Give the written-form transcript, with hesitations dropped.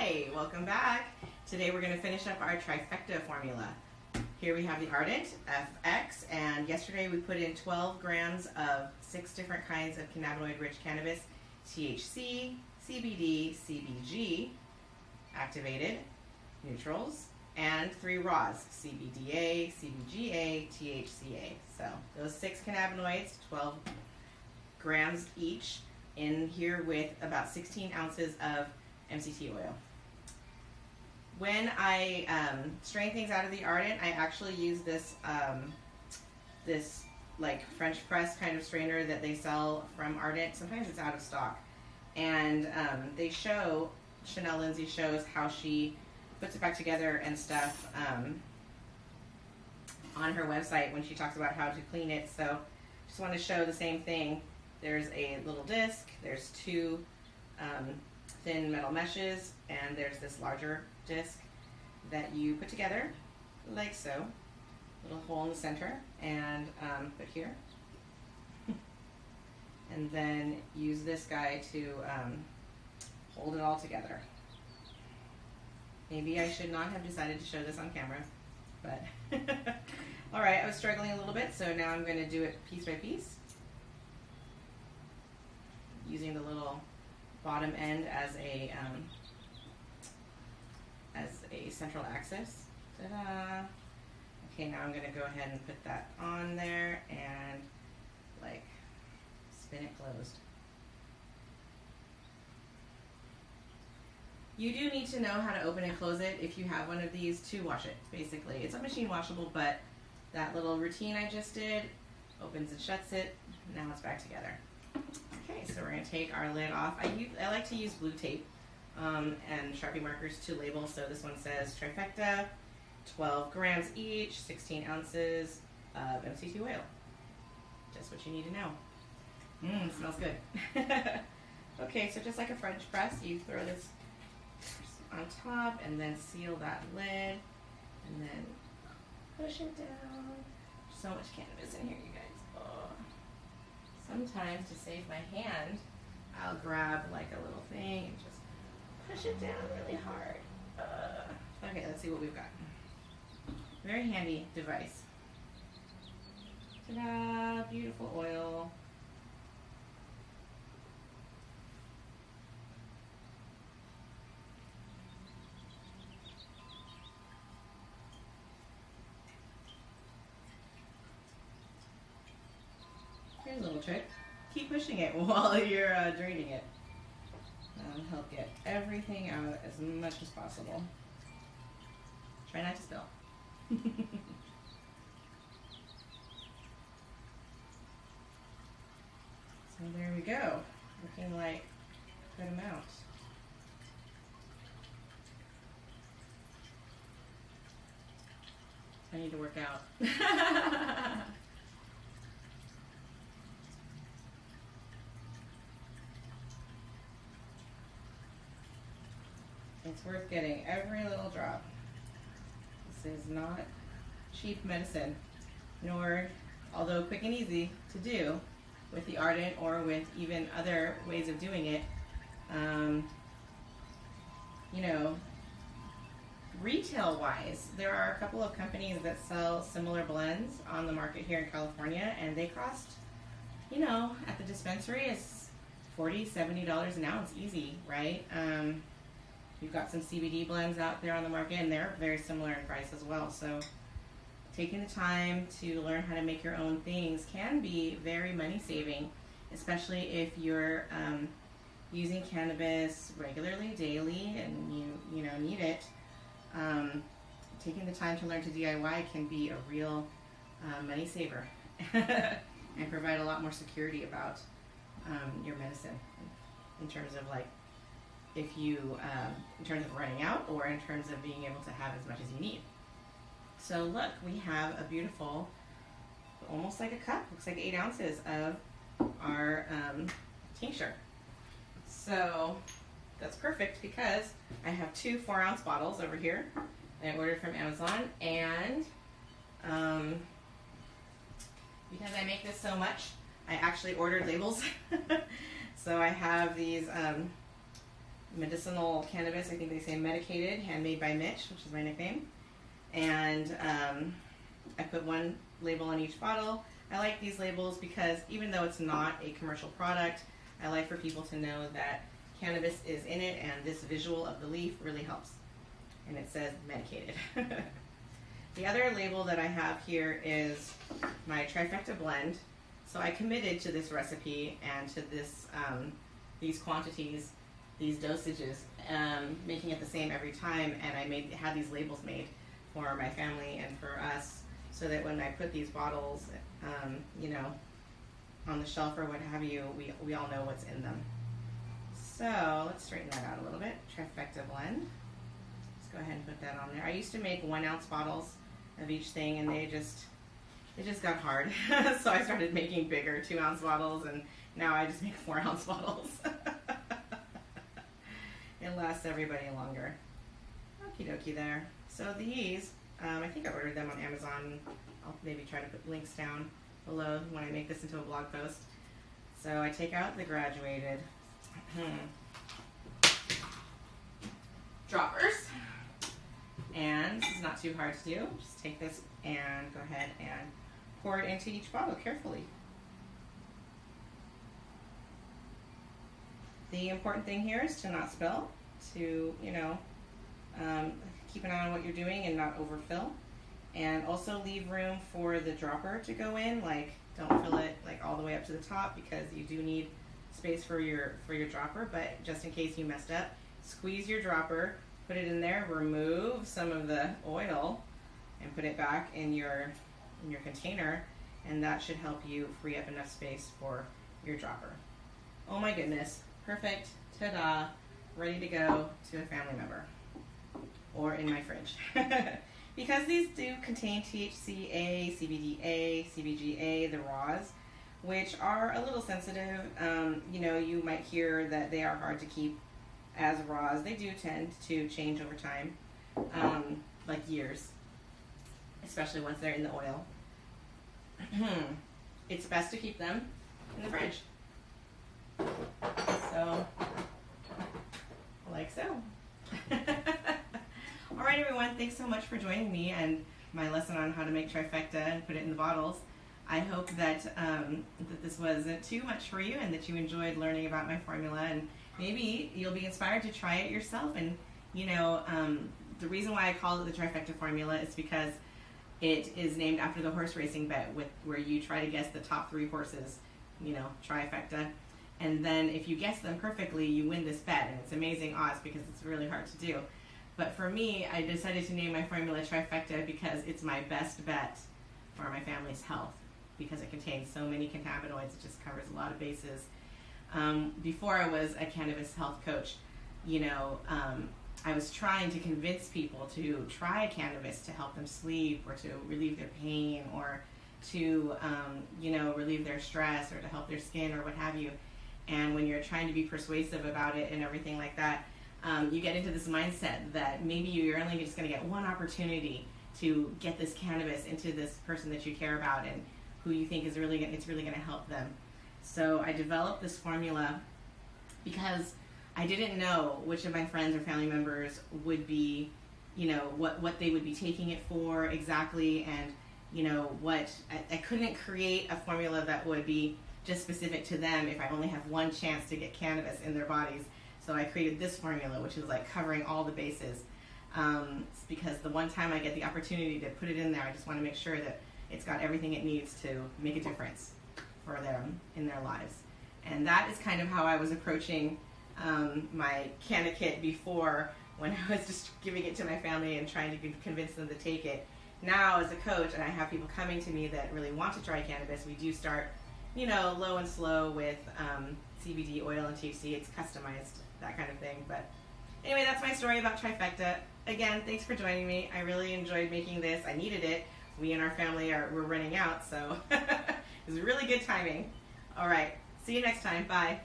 Hi, welcome back. Today we're going to finish up our Trifecta formula. Here we have the Ardent, FX, and yesterday we put in 12 grams of 6 different kinds of cannabinoid-rich cannabis, THC, CBD, CBG, activated, neutrals, and 3 raws, CBDA, CBGA, THCA. So those 6 cannabinoids, 12 grams each, in here with about 16 ounces of MCT oil. When I strain things out of the Ardent, I actually use this this like French press kind of strainer that they sell from Ardent. Sometimes it's out of stock, and they show, Chanel Lindsay shows how she puts it back together and stuff on her website when she talks about how to clean it. So just want to show the same thing. There's a little disc, there's 2 thin metal meshes, and there's this larger disc that you put together like so. Little hole in the center, and put here. And then use this guy to hold it all together. Maybe I should not have decided to show this on camera, but alright, I was struggling a little bit, so now I'm going to do it piece by piece, using the little bottom end as a central axis. Ta-da! Okay, now I'm going to go ahead and put that on there and like spin it closed. You do need to know how to open and close it if you have one of these to wash it, basically. It's a machine washable, but that little routine I just did opens and shuts it. Now it's back together. Okay, so we're going to take our lid off. I like to use blue tape and Sharpie markers to label. So this one says Trifecta, 12 grams each, 16 ounces of MCT oil. Just what you need to know. Smells good. Okay, so just like a French press, you throw this on top and then seal that lid and then push it down. So much cannabis in here, you guys. Oh. Sometimes to save my hand, I'll grab like a little thing and just push it down really hard. Okay, let's see what we've got. Very handy device. Ta-da! Beautiful oil. Here's a little trick. Keep pushing it while you're draining it. That'll help get everything out as much as possible. Try not to spill. So there we go. Looking like a good amount. I need to work out. It's worth getting every little drop. This is not cheap medicine, nor, although quick and easy to do with the Ardent or with even other ways of doing it, you know, retail-wise, there are a couple of companies that sell similar blends on the market here in California, and they cost, you know, at the dispensary is $40, $70 an ounce, easy, right? You've got some CBD blends out there on the market, and they're very similar in price as well. So taking the time to learn how to make your own things can be very money saving, especially if you're using cannabis regularly, daily, and you know need it. Taking the time to learn to DIY can be a real money saver and provide a lot more security about your medicine in terms of like if you in terms of running out or in terms of being able to have as much as you need. So look, we have a beautiful, almost like a cup, looks like 8 ounces of our tincture. So that's perfect because I have 2 4-ounce bottles over here that I ordered from Amazon, and because I make this so much, I actually ordered labels. So I have these medicinal cannabis. I think they say medicated, handmade by Mitch, which is my nickname. And I put one label on each bottle. I like these labels because even though it's not a commercial product, I like for people to know that cannabis is in it, and this visual of the leaf really helps. And it says medicated. The other label that I have here is my Trifecta blend. So I committed to this recipe and to this, these quantities, these dosages, making it the same every time. And I had these labels made for my family and for us, so that when I put these bottles, you know, on the shelf or what have you, we all know what's in them. So let's straighten that out a little bit. Trifecta blend. Let's go ahead and put that on there. I used to make 1 ounce bottles of each thing, and it just got hard. So I started making bigger 2 ounce bottles, and now I just make 4 ounce bottles. It lasts everybody longer. Okie dokie there. So these, I think I ordered them on Amazon. I'll maybe try to put links down below when I make this into a blog post. So I take out the graduated droppers. And this is not too hard to do. Just take this and go ahead and pour it into each bottle carefully. The important thing here is to not spill, to, you know, keep an eye on what you're doing and not overfill. And also leave room for the dropper to go in. Like, don't fill it like all the way up to the top, because you do need space for your dropper. But just in case you messed up, squeeze your dropper, put it in there, remove some of the oil, and put it back in your container, and that should help you free up enough space for your dropper. Oh my goodness, perfect, ta-da, ready to go to a family member or in my fridge. Because these do contain THCA, CBDA, CBGA, the raws, which are a little sensitive. You know, you might hear that they are hard to keep as raws. They do tend to change over time, like years, especially once they're in the oil. It's best to keep them in the fridge. So, like so. All right, everyone, thanks so much for joining me and my lesson on how to make Trifecta and put it in the bottles. I hope that that this wasn't too much for you, and that you enjoyed learning about my formula, and maybe you'll be inspired to try it yourself. And, you know, the reason why I call it the Trifecta formula is because it is named after the horse racing bet, where you try to guess the top 3 horses, you know, Trifecta. And then if you guess them perfectly, you win this bet, and it's amazing odds because it's really hard to do. But for me, I decided to name my formula Trifecta because it's my best bet for my family's health, because it contains so many cannabinoids. It just covers a lot of bases. Before I was a cannabis health coach, you know, I was trying to convince people to try cannabis to help them sleep, or to relieve their pain, or to, you know, relieve their stress, or to help their skin, or what have you. And when you're trying to be persuasive about it and everything like that, you get into this mindset that maybe you're only just going to get one opportunity to get this cannabis into this person that you care about and who you think is really going to help them. So I developed this formula because I didn't know which of my friends or family members would be, you know, what they would be taking it for exactly, and, you know, I couldn't create a formula that would be just specific to them if I only have one chance to get cannabis in their bodies. So I created this formula, which is like covering all the bases. Because the one time I get the opportunity to put it in there, I just want to make sure that it's got everything it needs to make a difference for them in their lives. And that is kind of how I was approaching my Canna Kit before, when I was just giving it to my family and trying to convince them to take it. Now, as a coach, and I have people coming to me that really want to try cannabis, we do start, you know, low and slow with CBD oil and THC. It's customized, that kind of thing. But anyway, that's my story about Trifecta. Again, thanks for joining me. I really enjoyed making this. I needed it. We and our family we're running out, so it was really good timing. All right, see you next time. Bye.